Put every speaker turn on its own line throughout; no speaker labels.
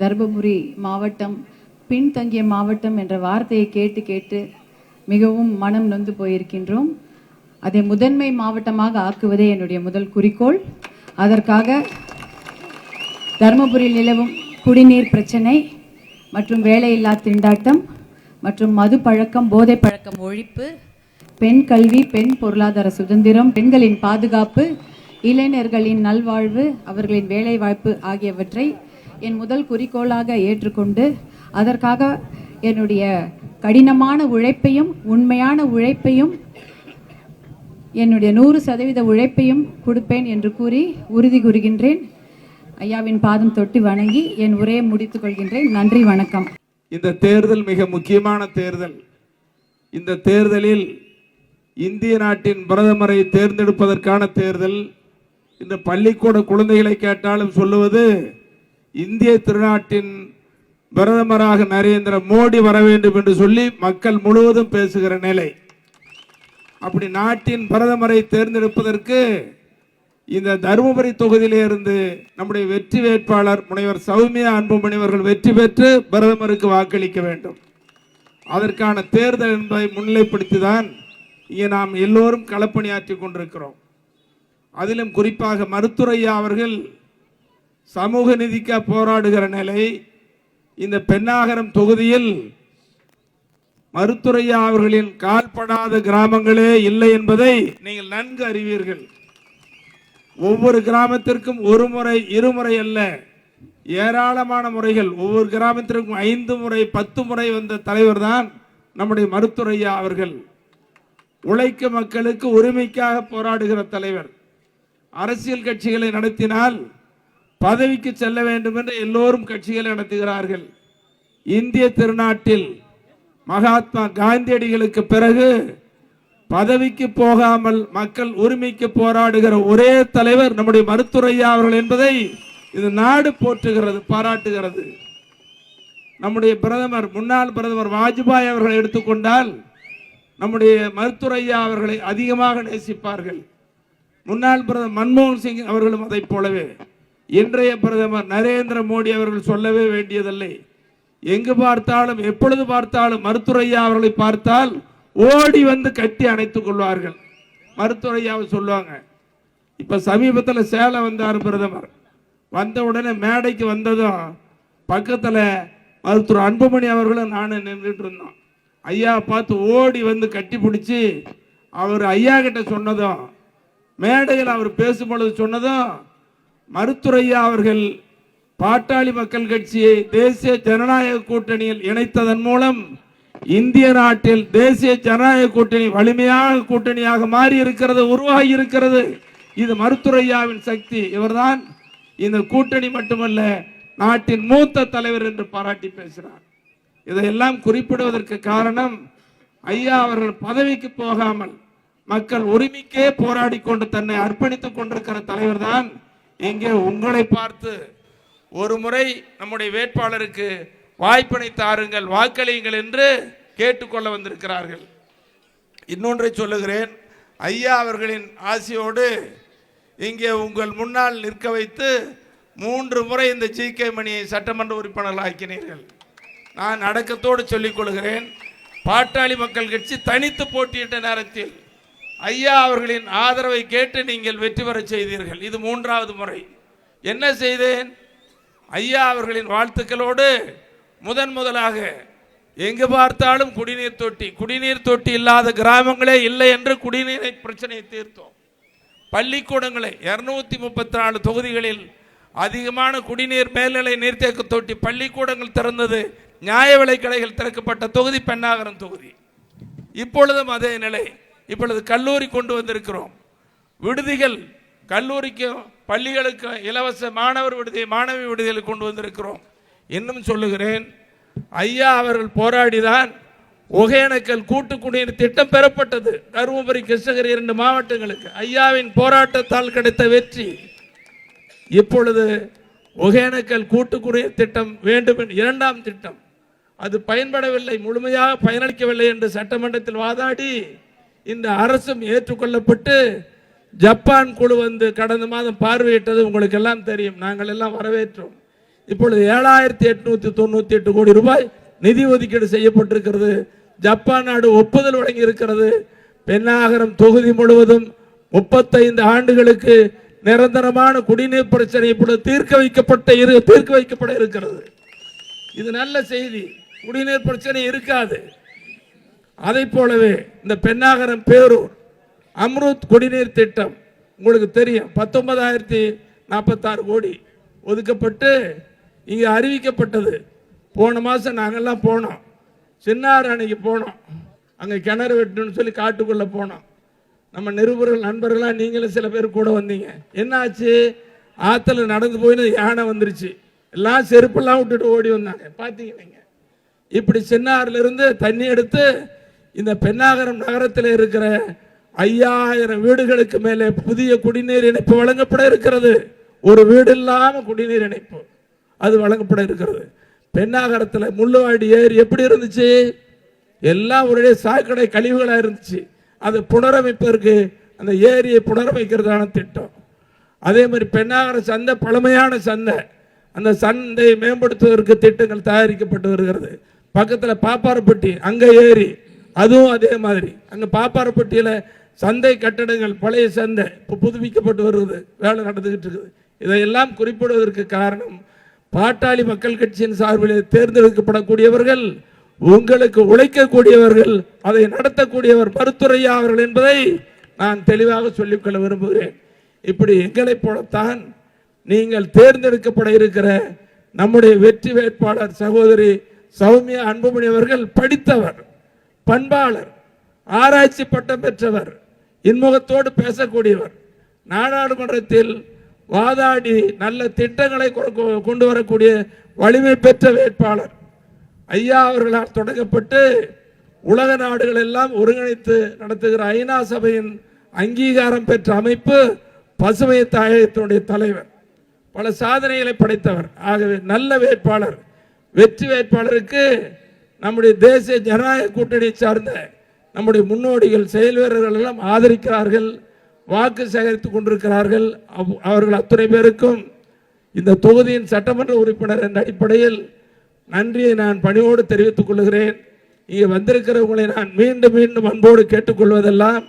தர்மபுரி மாவட்டம் பின்தங்கிய மாவட்டம் என்ற வார்த்தையை கேட்டு கேட்டு மிகவும் மனம் நொந்து போயிருக்கின்றோம். அதை முதன்மை மாவட்டமாக ஆக்குவதே என்னுடைய முதல் குறிக்கோள். அதற்காக தர்மபுரியில் நிலவும் குடிநீர் பிரச்சனை மற்றும் வேலையில்லா திண்டாட்டம் மற்றும் மது பழக்கம், போதை பழக்கம் ஒழிப்பு, பெண் கல்வி, பெண் பொருளாதார சுதந்திரம், பெண்களின் பாதுகாப்பு, இளைஞர்களின் நல்வாழ்வு, அவர்களின் வேலைவாய்ப்பு ஆகியவற்றை என் முதல் குறிக்கோளாக ஏற்றுக்கொண்டு அதற்காக என்னுடைய கடினமான உழைப்பையும் உண்மையான உழைப்பையும் என்னுடைய 100% உழைப்பையும் கொடுப்பேன் என்று கூறி உறுதி கூறுகின்றேன். ஐயாவின் பாதம் தொட்டு வணங்கி என் உரையை முடித்துக் கொள்கின்றேன். நன்றி, வணக்கம்.
இந்த தேர்தல் மிக முக்கியமான தேர்தல். இந்த தேர்தலில் இந்திய நாட்டின் பிரதமரை தேர்ந்தெடுப்பதற்கான தேர்தல். இந்த பள்ளிக்கூட குழந்தைகளை கேட்டாலும் சொல்லுவது இந்திய திருநாட்டின் பிரதமராக நரேந்திர மோடி வர வேண்டும் என்று சொல்லி மக்கள் முழுவதும் பேசுகிற நிலை. அப்படி நாட்டின் பிரதமரை தேர்ந்தெடுப்பதற்கு இந்த தருமபுரி தொகுதியிலே இருந்து நம்முடைய வெற்றி வேட்பாளர் முனைவர் சௌமியா அன்புமணி அவர்கள் வெற்றி பெற்று பிரதமருக்கு வாக்களிக்க வேண்டும். அதற்கான தேர்தல் என்பதை முன்னிலைப்படுத்திதான் இங்கே நாம் எல்லோரும் களப்பணியாற்றி கொண்டிருக்கிறோம். அதிலும் குறிப்பாக மருத்துவரையா அவர்கள் சமூக நீதிக்காக போராடுகிற நிலை. இந்த பென்னாகரம் தொகுதியில் மருத்துவரையா அவர்களின் கால்படாத கிராமங்களே இல்லை என்பதை நீங்கள் நன்கு அறிவீர்கள். ஒவ்வொரு கிராமத்திற்கும் ஒரு முறை இருமுறை அல்ல, ஏராளமான முறைகள், ஒவ்வொரு கிராமத்திற்கும் 5 முறை 10 முறை வந்த தலைவர் தான் நம்முடைய மருத்துவரையா அவர்கள். உழைக்கும் மக்களுக்கு உரிமைக்காக போராடுகிற தலைவர். அரசியல் கட்சிகளை நடத்தினால் பதவிக்கு செல்ல வேண்டும் என்று எல்லோரும் கட்சிகளை நடத்துகிறார்கள். இந்திய திருநாட்டில் மகாத்மா காந்தியடிகளுக்கு பிறகு பதவிக்கு போகாமல் மக்கள் உரிமைக்கு போராடுகிற ஒரே தலைவர் நம்முடைய மருத்துவரையா அவர்கள் என்பதை இது நாடு போற்றுகிறது, பாராட்டுகிறது. நம்முடைய பிரதமர், முன்னாள் பிரதமர் வாஜ்பாய் அவர்களை எடுத்துக்கொண்டால் நம்முடைய மருத்துவரையா அவர்களை அதிகமாக நேசிப்பார்கள். முன்னாள் பிரதமர் மன்மோகன் சிங் அவர்களும் அதை போலவே. இன்றைய பிரதமர் நரேந்திர மோடி அவர்கள் சொல்லவே வேண்டியதில்லை. எங்கு பார்த்தாலும் எப்பொழுது பார்த்தாலும் மருத்துவரையா அவர்களை பார்த்தால் ஓடி வந்து கட்டி அணைத்துக் கொள்வார்கள். மருத்துவரையாவை சொல்லுவாங்க. இப்ப சமீபத்தில் சேலம் வந்தார் பிரதமர். வந்த உடனே மேடைக்கு வந்ததும் பக்கத்தில் மருத்துவர் அன்புமணி அவர்களும் நானும் நின்றுட்டு இருந்தோம். ஐயா பார்த்து ஓடி வந்து கட்டி பிடிச்சி அவர் ஐயா கிட்ட சொன்னதும், மேடையில் அவர் பேசும் பொழுது சொன்னதும், மருத்துவரையா அவர்கள் பாட்டாளி மக்கள் கட்சியை தேசிய ஜனநாயக கூட்டணியில் இணைத்ததன் மூலம் இந்திய நாட்டில் தேசிய ஜனநாயக கூட்டணி வலிமையாக கூட்டணியாக மாறி இருக்கிறது, உருவாகி இருக்கிறது. இது மருத்துவரையாவின் சக்தி. இவர்தான் இந்த கூட்டணி மட்டுமல்ல, நாட்டின் மூத்த தலைவர் என்று பாராட்டி பேசுகிறார். இதையெல்லாம் குறிப்பிடுவதற்கு காரணம், ஐயா அவர்கள் பதவிக்கு போகாமல் மக்கள் உரிமைக்கே போராடி கொண்டு தன்னை அர்ப்பணித்துக் கொண்டிருக்கிற தலைவர் தான். இங்கே உங்களை பார்த்து ஒரு முறை நம்முடைய வேட்பாளருக்கு வாய்ப்பினை தாருங்கள், வாக்களியுங்கள் என்று கேட்டுக்கொள்ள வந்திருக்கிறார்கள். இன்னொன்றை சொல்லுகிறேன். ஐயா அவர்களின் ஆசையோடு இங்கே உங்கள் முன்னால் நிற்க வைத்து 3 முறை இந்த ஜி.கே. மணியை சட்டமன்ற உறுப்பினர்கள் ஆக்கினீர்கள். நான் அடக்கத்தோடு சொல்லிக் கொள்கிறேன், பாட்டாளி மக்கள் கட்சி தனித்து போட்டியிட்ட நேரத்தில் ஐயா அவர்களின் ஆதரவை கேட்டு நீங்கள் வெற்றி பெற செய்தீர்கள். இது 3வது முறை. என்ன செய்தேன்? ஐயா அவர்களின் வாழ்த்துக்களோடு முதலாக எங்கு பார்த்தாலும் குடிநீர் தொட்டி இல்லாத கிராமங்களே இல்லை என்று குடிநீரை பிரச்சனையை தீர்த்தோம். பள்ளிக்கூடங்களை 234 தொகுதிகளில் அதிகமான குடிநீர் மேல்நிலை நீர்த்தேக்க தொட்டி பள்ளிக்கூடங்கள் திறந்தது. நியாய விலை கடைகள் திறக்கப்பட்ட தொகுதி பென்னாகரம் தொகுதி. இப்பொழுதும் அதே நிலை. இப்பொழுது கல்லூரி கொண்டு வந்திருக்கிறோம். விடுதிகள், கல்லூரிக்கும் பள்ளிகளுக்கும் இலவச மாணவர் விடுதி, மாணவி விடுதிகளை கொண்டு வந்திருக்கிறோம். இன்னும் சொல்லுகிறேன், ஐயா அவர்கள் போராடிதான் ஒகேனக்கல் கூட்டு குடிநீர் திட்டம் பெறப்பட்டது. தருமபுரி, கிருஷ்ணகிரி 2 மாவட்டங்களுக்கு ஐயாவின் போராட்டத்தால் கிடைத்த வெற்றி. இப்பொழுது ஒகேனக்கல் கூட்டு குடிநீர் திட்டம் வேண்டும், 2ஆம் திட்டம், அது பயன்படவில்லை, முழுமையாக பயனளிக்கவில்லை என்று சட்டமன்றத்தில் வாதாடி இந்த அரசும் ஏற்றுக்கொள்ளப்பட்டு ஜப்பான் குழு வந்து கடந்த மாதம் பார்வையிட்டது உங்களுக்கு எல்லாம் தெரியும். நாங்கள் எல்லாம் வரவேற்றோம். இப்பொழுது 7,898 கோடி ரூபாய் நிதி ஒதுக்கீடு செய்யப்பட்டிருக்கிறது. ஜப்பான் நாடு ஒப்புதல் வழங்கி இருக்கிறது. பென்னாகரம் தொகுதி முழுவதும் 35 ஆண்டுகளுக்கு நிரந்தரமான குடிநீர் பிரச்சனை இப்பொழுது தீர்க்க வைக்கப்பட இருக்கிறது. இது நல்ல செய்தி. குடிநீர் பிரச்சனை இருக்காது. அதை போலவே இந்த பென்னாகரம் பேரூர் அம்ருத் குடிநீர் திட்டம் உங்களுக்கு தெரியும். 19,046 கோடி ஒதுக்கப்பட்டு இங்கே அறிவிக்கப்பட்டது. போன மாதம் நாங்கள்லாம் போனோம். சின்னாறு அணைக்கு போனோம். அங்கே கிணறு வெட்டணும்னு சொல்லி காட்டுக்குள்ளே போனோம். நம்ம நிருபர்கள் நண்பர்களாக நீங்களும் சில பேர் கூட வந்தீங்க. என்னாச்சு? ஆற்றுல நடந்து போயின்னு யானை வந்துருச்சு. எல்லாம் செருப்பெல்லாம் விட்டுட்டு ஓடி வந்தாங்க. பார்த்தீங்க நீங்கள். இப்படி சின்னாறுலேருந்து தண்ணி எடுத்து இந்த பென்னாகரம் நகரத்தில் இருக்கிற 5,000 வீடுகளுக்கு மேலே புதிய குடிநீர் இணைப்பு வழங்கப்பட இருக்கிறது. ஒரு வீடு இல்லாமல் குடிநீர் இணைப்பு அது வழங்கப்பட இருக்கிறது. பென்னாகரத்தில் முள்ளுவாடி ஏரி எப்படி இருந்துச்சு? எல்லாம் ஒரே சாக்கடை கழிவுகளாக இருந்துச்சு. அது புனரமைப்பதற்கு அந்த ஏரியை புனரமைக்கிறதான திட்டம். அதே மாதிரி பென்னாகரம் சந்தை பழமையான சந்தை. அந்த சந்தையை மேம்படுத்துவதற்கு திட்டங்கள் தயாரிக்கப்பட்டு வருகிறது. பக்கத்தில் பாப்பாரப்பட்டி அங்கே ஏரி, அதுவும் அதே மாதிரி. அங்கே பாப்பாரப்பட்டியில் சந்தை கட்டடங்கள் பழைய சந்தை இப்போ புதுப்பிக்கப்பட்டு வருவது, வேலை நடந்துகிட்டு இருக்குது. இதையெல்லாம் குறிப்பிடுவதற்கு காரணம், பாட்டாளி மக்கள் கட்சியின் சார்பில் தேர்ந்தெடுக்கப்படக்கூடியவர்கள் உங்களுக்கு உழைக்கக்கூடியவர்கள், அதை நடத்தக்கூடியவர் மருத்துவரையா அவர்கள் என்பதை நான் தெளிவாக சொல்லிக்கொள்ள விரும்புகிறேன். இப்படி எங்களை போலத்தான் நீங்கள் தேர்ந்தெடுக்கப்பட இருக்கிற நம்முடைய வெற்றி வேட்பாளர் சகோதரி சௌமியா அன்புமணி அவர்கள் படித்தவர், பண்பாளர், ஆராய்ச்சி பட்டம் பெற்றவர், இன்முகத்தோடு பேசக்கூடியவர், நாடாளுமன்றத்தில் வாதாடி நல்ல திட்டங்களை கொண்டு வரக்கூடிய வலிமை பெற்ற வேட்பாளர். ஐயா அவர்களால் தொடங்கப்பட்டு உலக நாடுகள் எல்லாம் ஒருங்கிணைத்து நடத்துகிற ஐநா சபையின் அங்கீகாரம் பெற்ற அமைப்பு பசுமை தாயகத்தினுடைய தலைவர், பல சாதனைகளை படைத்தவர். ஆகவே நல்ல வேட்பாளர். வெற்றி வேட்பாளருக்கு நம்முடைய தேசிய ஜனநாயக கூட்டணி சார்ந்த நம்முடைய முன்னோடிகள், செயல் வீரர்கள் எல்லாம் ஆதரிக்கிறார்கள், வாக்கு சேகரித்துக் கொண்டிருக்கிறார்கள். அவர்கள் அத்தனை பேருக்கும் இந்த தொகுதியின் சட்டமன்ற உறுப்பினர் என்ற அடிப்படையில் நன்றியை நான் பணியோடு தெரிவித்துக் கொள்கிறேன். இங்கே வந்திருக்கிறவங்களை நான் மீண்டும் மீண்டும் அன்போடு கேட்டுக்கொள்வதெல்லாம்,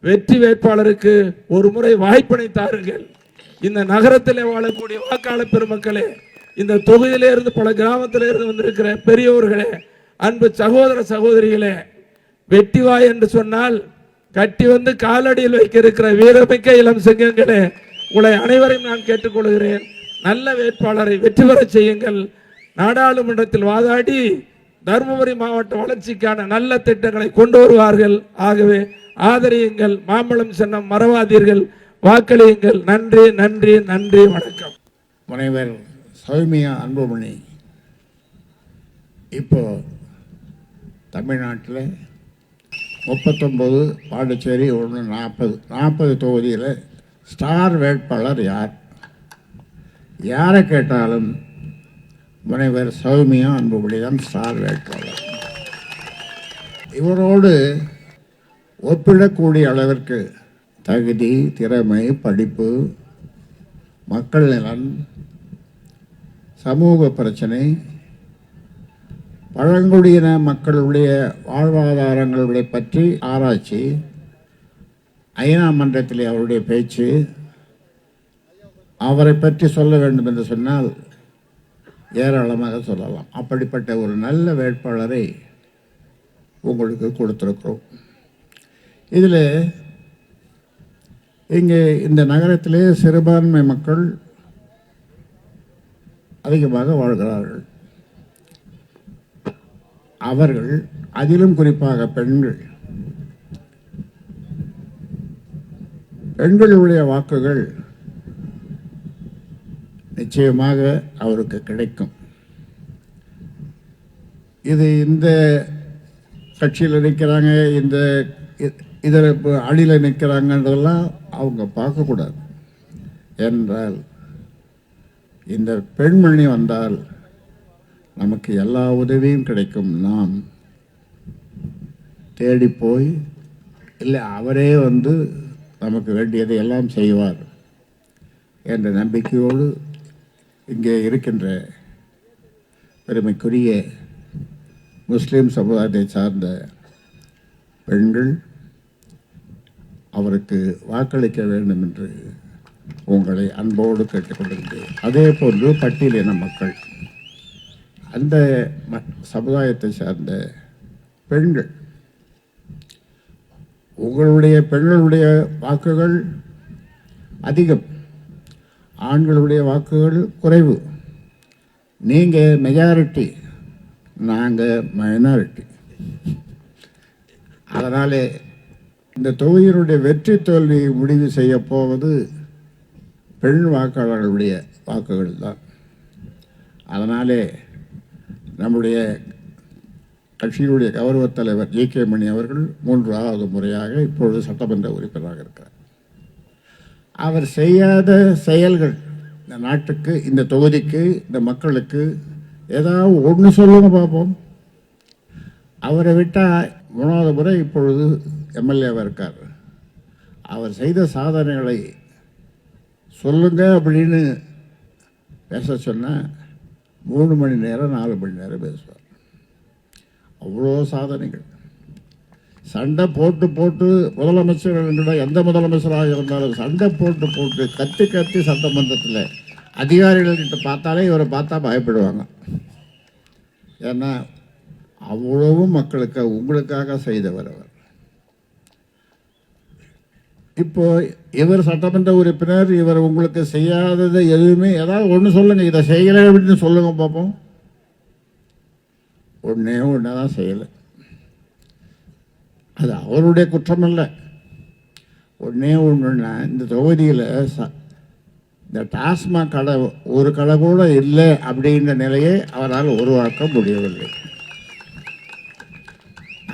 வெற்றி வேட்பாளருக்கு ஒரு முறை வாய்ப்பினை தாருங்கள். இந்த நகரத்தில் வாழக்கூடிய வாக்காளர் பெருமக்களே, இந்த தொகுதியிலே இருந்து பல கிராமத்திலே இருந்து வந்திருக்கிற பெரியோர்களே, அன்பு சகோதர சகோதரிகளே, வெட்டிவாய் என்று சொன்னால் கட்டி வந்து காலடியில் வைக்க இருக்கிற வீரமிக்க இளம் சிங்கங்களே, உங்களை அனைவரையும் நான் கேட்டுக்கொள்கிறேன். நல்ல வேட்பாளரை வெற்றி பெற செய்யுங்கள். நாடாளுமன்றத்தில் வாதாடி தருமபுரி மாவட்ட வளர்ச்சிக்கான நல்ல திட்டங்களை கொண்டு வருவார்கள். ஆகவே ஆதரியுங்கள். மாம்பழம் சின்னம் மறவாதீர்கள், வாக்களியுங்கள். நன்றி, நன்றி, நன்றி. வணக்கம்.
முனைவர் சௌமியா அன்புமணி இப்போ தமிழ்நாட்டில் 39, பாண்டிச்சேரி 1, 40 தொகுதியில் ஸ்டார் வேட்பாளர் யார்? யாரை கேட்டாலும் முனைவர் சௌமியா அன்புமணி தான் ஸ்டார் வேட்பாளர். இவரோடு ஒப்பிடக்கூடிய அளவிற்கு தகுதி, திறமை, படிப்பு, மக்கள் நலன், சமூக பிரச்சனை, பழங்குடியின மக்களுடைய வாழ்வாதாரங்களுடைய பற்றி ஆராய்ச்சி, ஐநா மன்றத்திலே அவருடைய பேச்சு, அவரை பற்றி சொல்ல வேண்டும் என்று சொன்னால் ஏராளமாக சொல்லலாம். அப்படிப்பட்ட ஒரு நல்ல வேட்பாளரை உங்களுக்கு கொடுத்திருக்கிறோம். இதில் இங்கே இந்த நகரத்திலே சிறுபான்மை மக்கள் அதிகமாக வாழ்கிறார்கள். அவர்கள், அதிலும் குறிப்பாக பெண்களுடைய வாக்குகள் நிச்சயமாக அவருக்கு கிடைக்கும். இது இந்த கட்சியில் நிற்கிறாங்க, இந்த இதில் அணியில் நிற்கிறாங்கன்றதெல்லாம் அவங்க பார்க்கக்கூடாது. என்றால் இந்த பெண்மணி வந்தால் நமக்கு எல்லா உதவியும் கிடைக்கும். நாம் தேடி போய் இல்லை, அவரே வந்து நமக்கு வேண்டியதை எல்லாம் செய்வார் என்ற நம்பிக்கையோடு இங்கே இருக்கின்ற பெருமைக்குரிய முஸ்லீம் சமுதாயத்தை சார்ந்த பெண்கள் அவருக்கு வாக்களிக்க வேண்டும் என்று உங்களை அன்போடு கேட்டுக்கொள்கின்றேன். அதே போன்று பட்டியலின மக்கள், அந்த சமுதாயத்தை சார்ந்த பெண்கள், உங்களுடைய பெண்களுடைய வாக்குகள் அதிகம், ஆண்களுடைய வாக்குகள் குறைவு. நீங்கள் மெஜாரிட்டி, நாங்கள் மைனாரிட்டி. அதனாலே இந்த தொகுதியினுடைய வெற்றி தோல்வி முடிவு செய்ய போவது பெண் வாக்காளர்களுடைய வாக்குகள் தான். அதனாலே நம்முடைய கட்சியினுடைய கௌரவ தலைவர் ஜே.கே. மணி அவர்கள் 3வது முறையாக இப்பொழுது சட்டமன்ற உறுப்பினராக இருக்கிறார். அவர் செய்யாத செயல்கள் இந்த நாட்டுக்கு, இந்த தொகுதிக்கு, இந்த மக்களுக்கு ஏதாவது ஒன்று சொல்லுங்க பார்ப்போம். அவரை விட்டால் 3வது முறை இப்பொழுது எம்எல்ஏவாக இருக்கார். அவர் செய்த சாதனைகளை சொல்லுங்க அப்படின்னு பேச சொன்னால் 3 மணி நேரம் 4 மணி நேரம் பேசுவார். அவ்வளோ சாதனைகள். சண்டை போட்டு போட்டு முதலமைச்சர், எந்த முதலமைச்சராக இருந்தாலும் சண்டை போட்டு போட்டு கத்தி கத்தி சட்டமன்றத்தில் அதிகாரிகள்கிட்ட பார்த்தாலே இவரை பார்த்தா பயப்படுவாங்க. ஏன்னா அவ்வளவும் மக்களுக்கு உங்களுக்காக செய்தவர் அவர். இப்போ இவர் சட்டமன்ற உறுப்பினர், இவர் உங்களுக்கு செய்யாதது எதுவுமே ஏதாவது ஒன்று சொல்லுங்க, இதை செய்யலை அப்படின்னு சொல்லுங்க பார்ப்போம். ஒன்றே ஒன்று தான் செய்யலை. அது அவருடைய குற்றம் இல்லை. ஒன்றே ஒன்றுன்னா இந்த தொகுதியில் இந்த டாஸ்மாக் கடை ஒரு கடை கூட இல்லை அப்படின்ற நிலையை அவரால் உருவாக்க முடியவில்லை.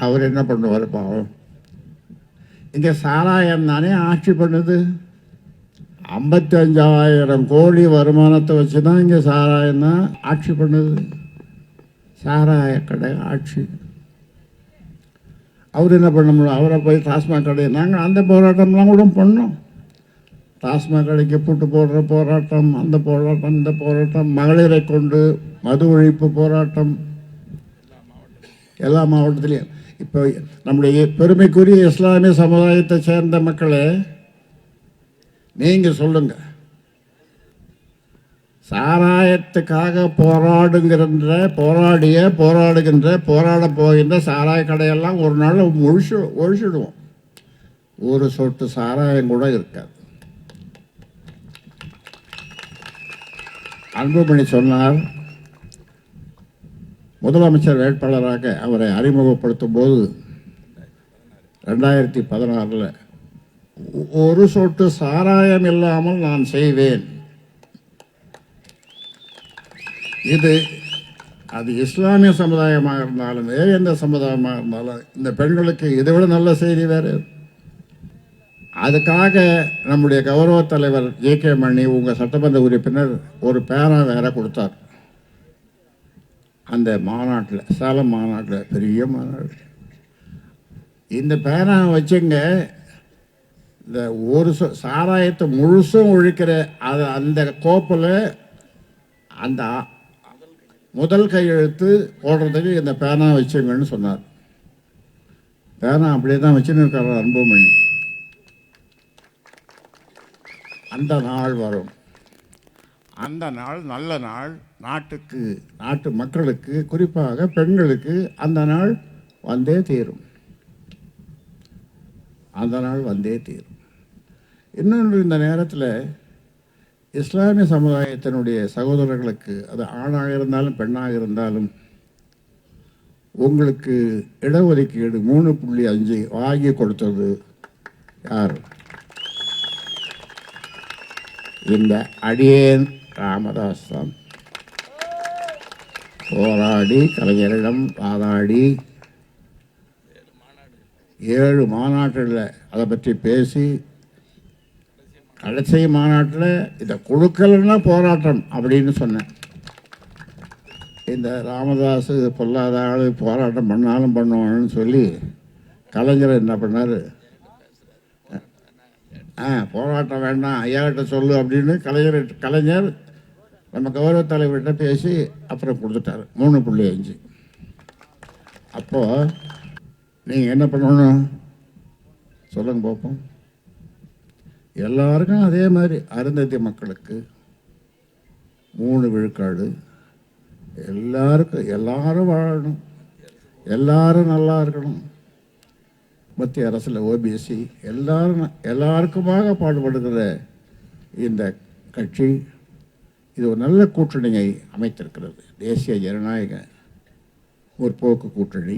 அவர் என்ன பண்ணுவார் பாவம்? இங்கே சாராயம் தானே ஆட்சி பண்ணுது. 55,000 கோடி வருமானத்தை வச்சு தான் இங்கே சாராயம் தான் ஆட்சி பண்ணுது. சாராய கடை ஆட்சி. அவர் என்ன பண்ண முடியும்? அவரை போய் டாஸ்மாக் கடை, நாங்கள் அந்த போராட்டம்லாம் கூட பண்ணோம். டாஸ்மாக் கடைக்கு பூட்டு போடுற போராட்டம், அந்த போராட்டம், இந்த போராட்டம், மகளிரை கொண்டு மது ஒழிப்பு போராட்டம் எல்லா மாவட்டத்திலையும். இப்போ நம்முடைய பெருமைக்குரிய இஸ்லாமிய சமுதாயத்தை சேர்ந்த மக்களே, நீங்கள் சொல்லுங்க, சாராயத்துக்காக போராட போகின்ற சாராய கடையெல்லாம் ஒரு நாள் ஒழிச்சிடுவோம். ஒரு சொட்டு சாராயம் கூட இருக்காது. அன்புமணி சொன்னார், முதலமைச்சர் வேட்பாளராக அவரை அறிமுகப்படுத்தும் போது 2016 ஒரு சொட்டு சாராயம் இல்லாமல் நான் செய்வேன். அது இஸ்லாமிய சமுதாயமாக இருந்தாலும் வேறு எந்த சமுதாயமாக இருந்தாலும் இந்த பெண்களுக்கு இதை விட நல்ல செய்தி வேறு. அதுக்காக நம்முடைய கௌரவ தலைவர் ஜே.கே. மணி, உங்கள் சட்டமன்ற உறுப்பினர், ஒரு பேனா வேற கொடுத்தார். அந்த மாநாட்டில், சேலம் மாநாட்டில், பெரிய மாநாடு. இந்த பேனா வச்சுங்க, இந்த ஒரு சாராயத்தை முழுசும் ஒழிக்கிற அந்த கோப்பில் அந்த முதல் கையெழுத்து போடுறதுக்கு இந்த பேனா வச்சுங்கன்னு சொன்னார். பேனா அப்படியே தான் வச்சுன்னு இருக்கார் அன்புமணி. அந்த நாள் வரும். அந்த நாள் நல்ல நாள். நாட்டு மக்களுக்கு, குறிப்பாக பெண்களுக்கு அந்த நாள் வந்தே தீரும். அந்த நாள் வந்தே தீரும். இன்னொன்று, இந்த நேரத்தில் இஸ்லாமிய சமுதாயத்தினுடைய சகோதரர்களுக்கு, அது ஆணாக இருந்தாலும் பெண்ணாக இருந்தாலும், உங்களுக்கு இடஒதுக்கீடு 3.5 வாங்கி கொடுத்தது யார்? இந்த அடியேன் ராமதாஸ் தான். போராடி, கலைஞரிடம் வாதாடி 7 மாநாட்டில் அதை பற்றி பேசி, கடைசி மாநாட்டில் இதை கொடுக்கலன்னா போராட்டம் அப்படின்னு சொன்னேன். இந்த ராமதாஸ் இது பொல்லாத ஆள், போராட்டம் பண்ணாலும் பண்ணுவான்னு சொல்லி கலைஞர் என்ன பண்ணார்? போராட்டம் வேண்டாம், ஐயாக்கிட்ட சொல்லு அப்படின்னு கலைஞர் நம்ம கௌரவ தலைவர்கிட்ட பேசி அப்புறம் கொடுத்துட்டாரு 3.5. அப்போது நீங்கள் என்ன பண்ணணும் சொல்லுங்க பார்ப்போம். எல்லாருக்கும் அதே மாதிரி அருந்ததி மக்களுக்கு 3 விழுக்காடு, எல்லாரும் வாழணும், எல்லாரும் நல்லா இருக்கணும். மத்திய அரசில் ஓபிசி எல்லாருக்குமாக பாடுபடுகிற இந்த கட்சி இது ஒரு நல்ல கூட்டணியை அமைத்திருக்கிறது. தேசிய ஜனநாயக முற்போக்கு கூட்டணி.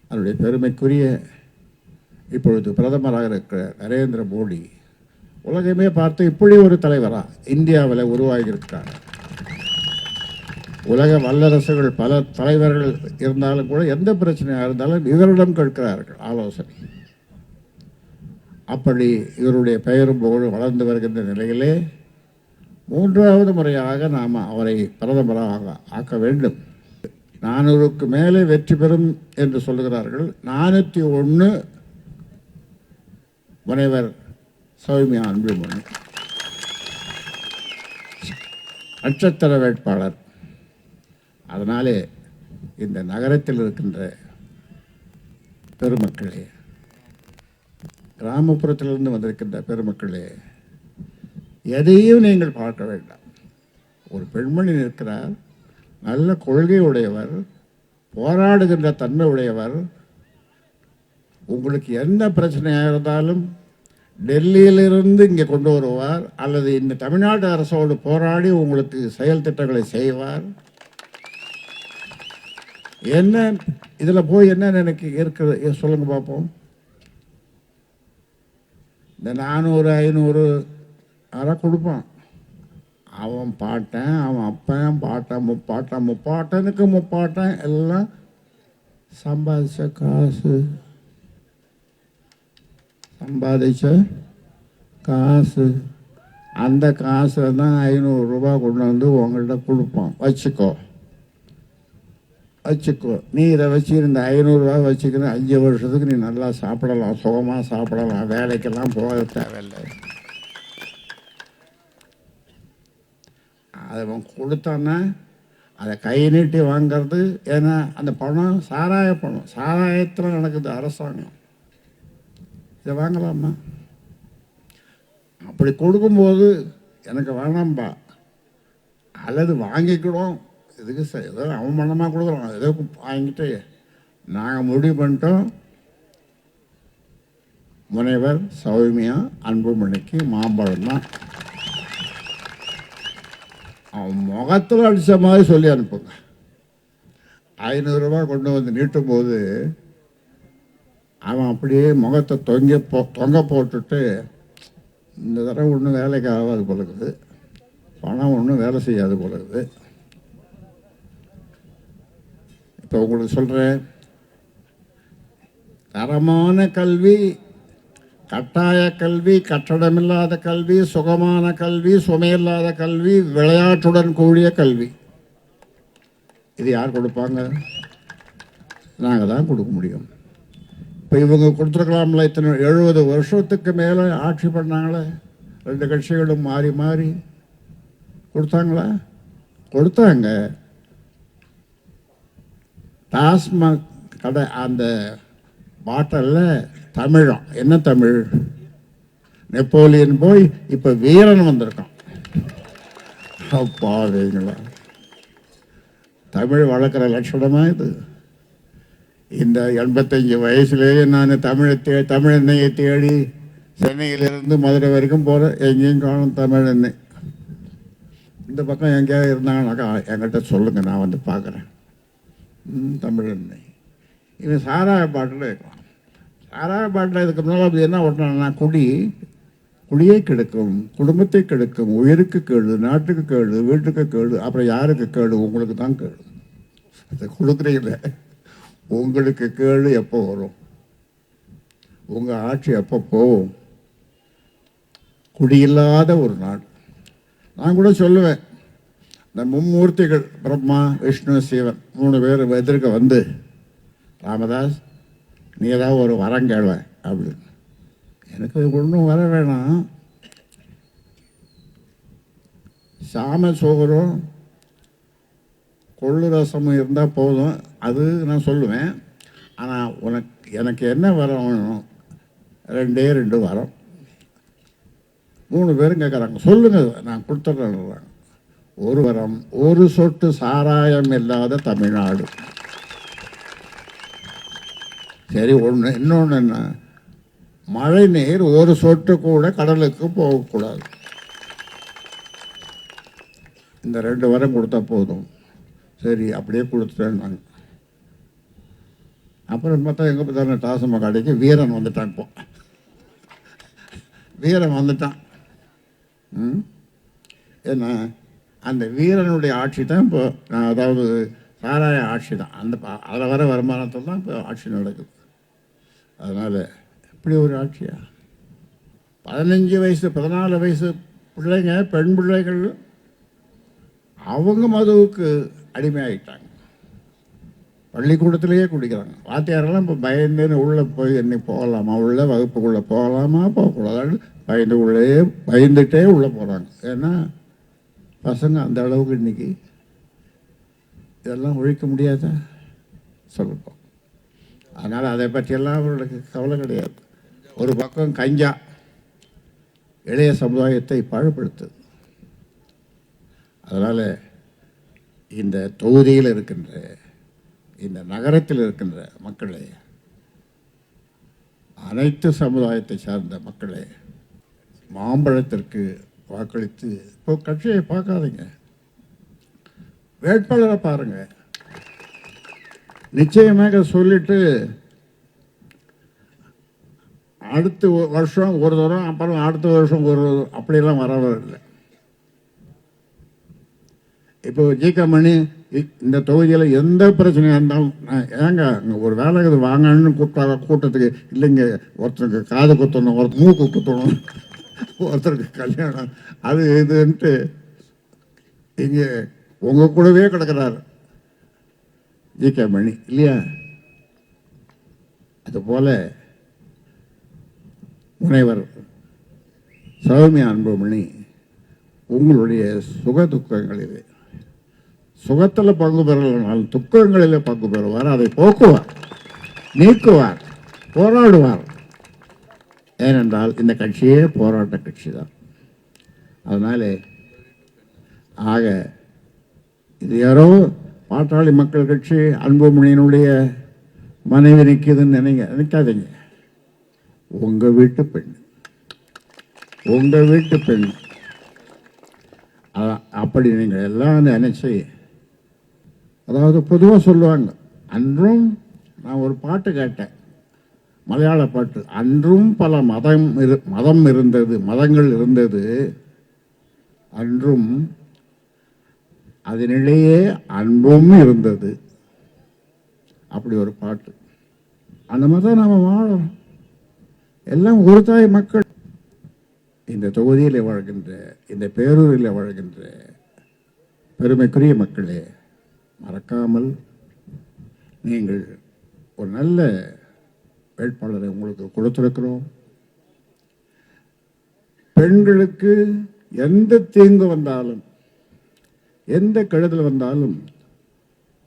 அதனுடைய பெருமைக்குரிய இப்பொழுது பிரதமராக இருக்கிற நரேந்திர மோடி உலகமே பார்த்து இப்படி ஒரு தலைவராக இந்தியாவில் உருவாகியிருக்கிறார். உலக வல்லரசுகள் பல தலைவர்கள் இருந்தாலும் கூட எந்த பிரச்சனையாக இருந்தாலும் இவரிடம் கேட்கிறார்கள் ஆலோசனை. அப்படி இவருடைய பெயரும் புகழும் வளர்ந்து வருகின்ற நிலையிலே 3வது முறையாக நாம் அவரை பிரதமராக ஆக்க வேண்டும். 400க்கு மேலே வெற்றி பெறும் என்று சொல்லுகிறார்கள். 401 முனைவர் சௌமியா அன்புமணி நட்சத்திர வேட்பாளர். அதனாலே இந்த நகரத்தில் இருக்கின்ற பெருமக்களே, கிராமப்புறத்திலிருந்து வந்திருக்கின்ற பெருமக்களே, எதையும் நீங்கள் பார்க்க வேண்டாம். ஒரு பெண்மணி இருக்கிறார், நல்ல கொள்கை உடையவர், போராடுகின்ற தன்மை உடையவர். உங்களுக்கு என்ன பிரச்சனையாக இருந்தாலும் டெல்லியிலிருந்து இங்கே கொண்டு வருவார், அல்லது இந்த தமிழ்நாடு அரசோடு போராடி உங்களுக்கு செயல் திட்டங்களை செய்வார். என்ன இதில் போய் என்ன எனக்கு இருக்கிறது சொல்லுங்க பார்ப்போம். இந்த 400 500 யாராக கொடுப்பான். அவன் பாட்டன், அவன் அப்பன், பாட்டன், முப்பாட்டன், முப்பாட்டனுக்கு முப்பாட்டன் எல்லாம் சம்பாதிச்ச காசு. அந்த காசை தான் 500 ரூபா கொண்டு வந்து உங்கள்கிட்ட கொடுப்பான். வச்சுக்கோ. நீ இதை வச்சு இந்த 500 ரூபா வச்சுக்கிற 5 வருஷத்துக்கு நீ நல்லா சாப்பிடலாம், சுகமாக சாப்பிடலாம், வேலைக்கெல்லாம் போக தேவையில்லை. அதை அவன் கொடுத்தான்னா அதை கை நீட்டி வாங்கிறது. ஏன்னா அந்த பணம் சாராய பணம், சாராயத்தில் நடக்குது அரசாங்கம். இதை வாங்கலாமா? அப்படி கொடுக்கும்போது எனக்கு வேணாம்பா, அல்லது வாங்கிக்கிடும். இதுக்கு ஏதோ அவமானமாக கொடுக்குறோம், ஏதோ வாங்கிட்டு நாங்கள் முடிவு பண்ணிட்டோம். முனைவர் சௌமியா அன்புமணிக்கு மாம்பழம் தான். அவன் முகத்தில் அடித்த மாதிரி சொல்லி அனுப்புங்க. 500 ரூபா கொண்டு வந்து நீட்டும் போது அவன் அப்படியே முகத்தை தொங்க போட்டுட்டு இந்த தடவை ஒன்றும் வேலைக்கு ஆகாது போலக்குது, பணம் ஒன்றும் வேலை செய்யாது போலக்குது. இப்போ உங்களுக்கு சொல்கிறேன், தரமான கல்வி, கட்டாய கல்வி, கட்டடமில்லாத கல்வி, சுகமான கல்வி, சுமையில்லாத கல்வி, விளையாட்டுடன் கூடிய கல்வி. இது யார் கொடுப்பாங்க? நாங்கள் தான் கொடுக்க முடியும். இப்போ இவங்க கொடுத்துருக்கலாம்ல, இத்தனை 70 வருஷத்துக்கு மேலே ஆட்சி பண்ணாங்களே, 2 கட்சிகளும் மாறி மாறி கொடுத்தாங்களா? கொடுத்தாங்க. டாஸ்மாக் கடை அந்த பாட்டலில் தமிழம் என்ன தமிழ்? நெப்போலியன் போய் இப்போ வீரன் வந்திருக்கான். அப்பாவீங்களா, தமிழ் வளர்க்குற லட்சணமா இது? இந்த 85 வயசுலேயே நான் தமிழ் எண்ணெயை தேடி சென்னையிலிருந்து மதுரை வரைக்கும் போகிறேன், எங்கேயும் காணும் தமிழ் எண்ணெய். இந்த பக்கம் எங்கேயாவது இருந்தாங்கனாக்கா என்கிட்ட சொல்லுங்கள், நான் வந்து பார்க்குறேன். தமிழ் எண்ணெய். இவன் சாராய பாட்டில் இருக்கலாம். சாராய பாட்டில் இதுக்கு முன்னால் அப்படி என்ன ஓட்டினா, குடியை கெடுக்கும், குடும்பத்தை கெடுக்கும், உயிருக்கு கேடு, நாட்டுக்கு கேடு, வீட்டுக்கு கேடு, அப்புறம் யாருக்கு கேடு? உங்களுக்கு தான் கேடு. அதை கொடுக்குறீங்கள, உங்களுக்கு கேடு எப்போ வரும்? உங்கள் ஆட்சி எப்போ போகும்? குடியில்லாத ஒரு நாடு. நான் கூட சொல்லுவேன், இந்த மும்மூர்த்திகள் பிரம்மா, விஷ்ணு, சிவன் 3 பேர் எதிர்க்க வந்து, ராமதாஸ் நீ ஏதாவது ஒரு வரம் கேள்வ அப்படின்னு. எனக்கு ஒன்றும் வர வேணாம், சாம சோறும் கொள்ளு ரசமும் இருந்தால் போதும், அது நான் சொல்லுவேன். ஆனால் எனக்கு என்ன வரம்? 2 வரம். 3 பேரும் கேட்குறாங்க, சொல்லுங்கள், நான் கொடுத்துட்றேன். ஒரு வரம், ஒரு சொட்டு சாராயம் இல்லாத தமிழ்நாடு. சரி, இன்னொன்று என்ன? மழை நீர் ஒரு சொட்டு கூட கடலுக்கு போகக்கூடாது. இந்த 2 வரம் கொடுத்தா போதும். சரி, அப்படியே கொடுத்துட்டேன் நான். அப்புறம் பார்த்தா எங்கே பார்த்தாலும் டாஸ்மாக் கடைக்கு வீரன் வந்துட்டான். இப்போ வீரன் வந்துட்டான். ஏன்னா அந்த வீரனுடைய ஆட்சி தான் இப்போ, அதாவது சாராய ஆட்சி தான். அதில் வர வருமானத்தில் தான் இப்போ ஆட்சி நடக்குது. அதனால் இப்படி ஒரு ஆட்சியா? 15 வயசு 14 வயசு பிள்ளைங்க, பெண் பிள்ளைகள், அவங்க மதுவுக்கு அடிமையாகிட்டாங்க. பள்ளிக்கூடத்திலேயே குடிக்கிறாங்க. வாத்தியாரெல்லாம் இப்போ பயந்துன்னு உள்ளே போய் என்னைக்கு போகலாமா, உள்ள வகுப்புக்குள்ளே போகலாமா போகக்கூடாது, பயந்துட்டே உள்ளே போகிறாங்க. ஏன்னா பசங்க அந்த அளவுக்கு இன்றைக்கி இதெல்லாம் ஒழிக்க முடியாதா சொல்லப்போம். அதனால் அதை பற்றியெல்லாம் அவர்களுக்கு கவலை கிடையாது. ஒரு பக்கம் கஞ்சா இளைய சமுதாயத்தை பாழ்படுத்துது. அதனால் இந்த தொகுதியில் இருக்கின்ற, இந்த நகரத்தில் இருக்கின்ற மக்களே, அனைத்து சமுதாயத்தை சார்ந்த மக்களே, மாம்பழத்திற்கு வாக்களித்து, இப்போ கட்சியை பார்க்காதீங்க, வேட்பாளரை பாருங்க. நிச்சயமாக சொல்லிட்டு அடுத்த வருஷம் ஒரு தரம், அப்புறம் அடுத்த வருஷம் ஒரு, அப்படியெல்லாம் வரவில்லை. இப்போ ஜி.கே. மணி இந்த தொகுதியில் எந்த பிரச்சனையாக இருந்தாலும், ஏங்க ஒரு வேலை இது வாங்கன்னு கூட்டத்துக்கு இல்லைங்க, ஒருத்தருக்கு காது குத்தணும், ஒருத்தர் மூக்கு குத்தணும், ஒருத்தருக்கு கல்யாணம், அது இதுன்ட்டு இங்கே உங்கள் கூடவே கிடக்கிறார் ஜி.கே. மணி இல்லையா? அதுபோல் முனைவர் சௌமியா அன்புமணி உங்களுடைய சுக துக்கங்களிலே, சுகத்தில் பங்கு பெறலாம், துக்கங்களில் பங்கு பெறுவார், அதை போக்குவார், நீக்குவார், போராடுவார். ஏனென்றால் இந்த கட்சியே போராட்ட கட்சி தான். அதனால ஆக இது யாரோ பாட்டாளி மக்கள் கட்சி அன்புமணியினுடைய மனைவி நிற்கிதுன்னு நினைக்காதீங்க. உங்கள் வீட்டு பெண், உங்கள் வீட்டு பெண். அப்படி நீங்கள் எல்லாம் நினைச்சு, அதாவது பொதுவாக சொல்லுவாங்க, அன்றும் நான் ஒரு பாட்டு கேட்டேன், மலையாள பாட்டு, அன்றும் பல மதம் இருந்தது, மதங்கள் இருந்தது, அன்றும் அதனிலேயே அன்பும் இருந்தது. அப்படி ஒரு பாட்டு. அந்த மாதிரி தான் நாம் வாழணும். எல்லாம் ஒரு தாய் மக்கள். இந்த தொகுதியில் வாழ்கின்ற, இந்த பேரூரில் வாழ்கின்ற பெருமைக்குரிய மக்களே, மறக்காமல் நீங்கள் ஒரு நல்ல வேட்பாளரை உங்களுக்கு கொடுத்திருக்கிறோம். பெண்களுக்கு எந்த தீங்கு வந்தாலும், எந்த கெடுதல் வந்தாலும்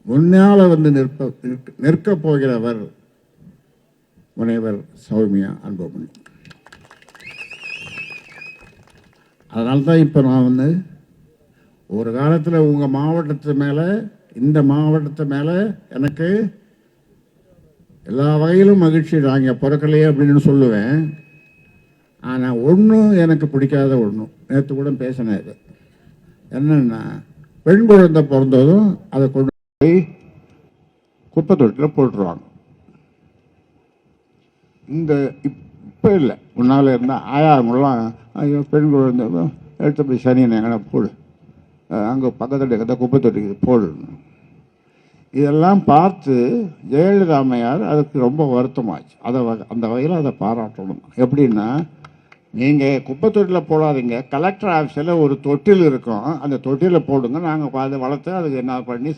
முன்னால வந்து நிற்கப் போகிறவர் முனைவர் சௌமியா அன்புமணி. அதனால்தான் இப்போ நான் வந்து ஒரு காலத்தில் உங்கள் மாவட்டத்து மேலே, இந்த மாவட்டத்து மேலே எனக்கு எல்லா வகையிலும் மகிழ்ச்சி, நாங்கள் பிறக்கலையே அப்படின்னு சொல்லுவேன். ஆனால் ஒன்றும் எனக்கு பிடிக்காத ஒன்று, நேற்று கூட பேசினேன், இது என்னென்னா, பெண் குழந்தை பிறந்ததும் அதை கொண்டு போய் குப்பை தொட்டியில் போட்டுருவாங்க. இந்த இப்போ இல்லை, முன்னால் இருந்தால் ஆயாவங்களாம், ஐயோ பெண் குழந்தை எடுத்து போய் சனி எங்கன்னா போடு, அங்கே பக்கத்தில் இருக்கிற குப்பை தொட்டிக்கு போடணும். இதெல்லாம் பார்த்து ஜெயலலிதா அம்மையார் அதுக்கு ரொம்ப வருத்தமாச்சு. அந்த வகையில் அதை பாராட்டணும். எப்படின்னா, நீங்கள் குப்பை தொட்டியில் போடாதீங்க, கலெக்டர் ஆஃபீஸில் ஒரு தொட்டில் இருக்கும், அந்த தொட்டியில் போடுங்க, நாங்கள் அதை வளர்த்து அதுக்கு என்ன பண்ணி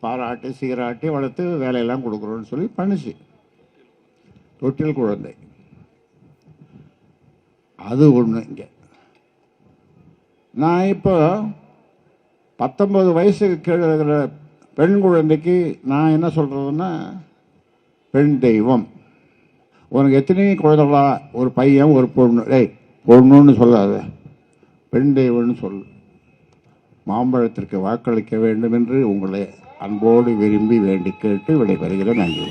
பாராட்டி சீராட்டி வளர்த்து வேலையெல்லாம் கொடுக்குறோன்னு சொல்லி பண்ணிச்சு. தொட்டில் குழந்தை அது ஒன்று. இங்கே நான் இப்போ 19 வயசுக்கு கீழே இருக்கிற பெண் குழந்தைக்கு நான் என்ன சொல்கிறதுன்னா, பெண் தெய்வம். உனக்கு எத்தனை குழந்தைகளா? ஒரு பையன் ஒரு பொண்ணு. பொண்ணுன்னு சொல்லாத, பெண் தெய்வம்னு சொல். மாம்பழத்திற்கு வாக்களிக்க வேண்டும் என்று உங்களை அன்போடு விரும்பி வேண்டி கேட்டு விடைபெறுகிறேன். நன்றி.